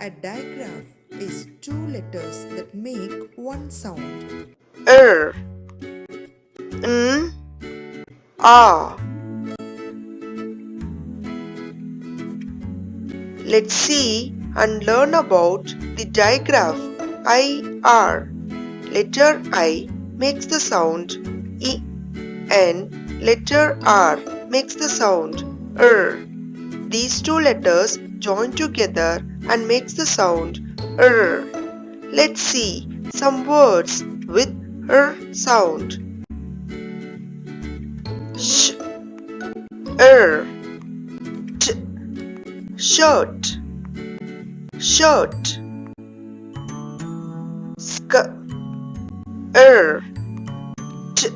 A digraph is two letters that make one sound. Er, N, A. Let's see and learn about the digraph IR. Letter I makes the sound E and letter R makes the sound R. These two letters join together and makes the sound R. Let's see some words with R sound. Sh, R, T, shirt, shirt. Sk, T,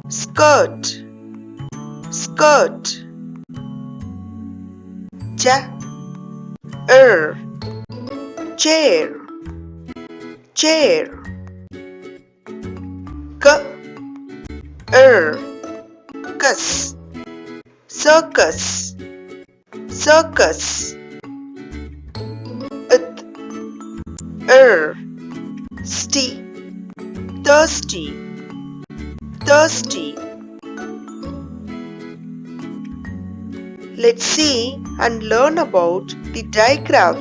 skirt, skirt. Ch, chair, chair. K, circus, circus, circus. St, thirsty, thirsty. Let's see and learn about the digraph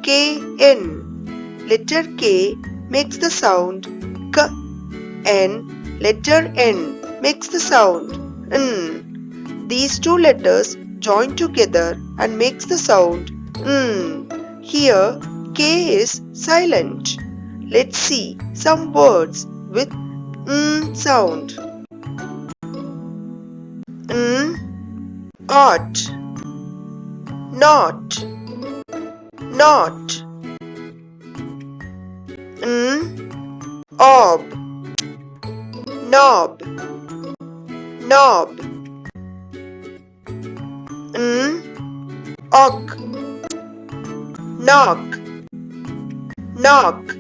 KN. Letter K makes the sound K and letter N makes the sound N. These two letters join together and makes the sound N. Here K is silent. Let's see some words with N sound. N, ought, not, not. N, ob, knob, knob. N, ock, knock, knock.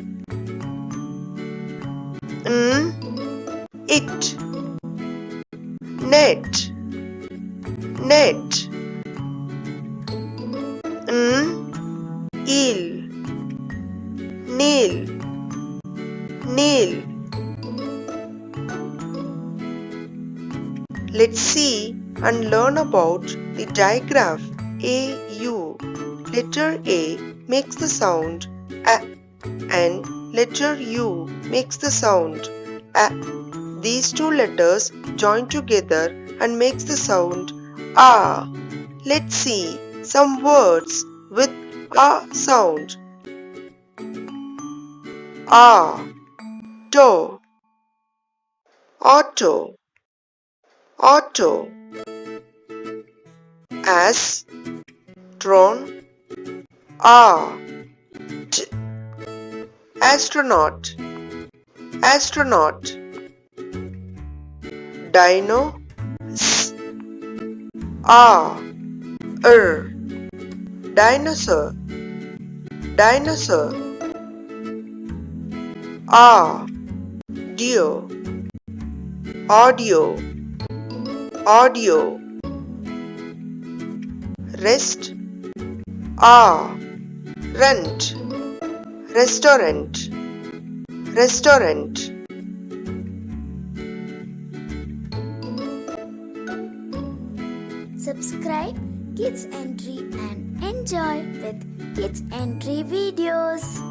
N, it, net, net. N, eel, nail, nail. Let's see and learn about the digraph AU. Letter A makes the sound A and letter U makes the sound A. These two letters join together and makes the sound A. Let's see some words with A sound. A, toe, auto, auto. As, drawn, A, t, astronaut, astronaut. Dino, S, A, dinosaur, dinosaur. Audio, audio, audio. Rest, rent, restaurant, restaurant. Subscribe Kids Entry and enjoy with Kids Entry videos.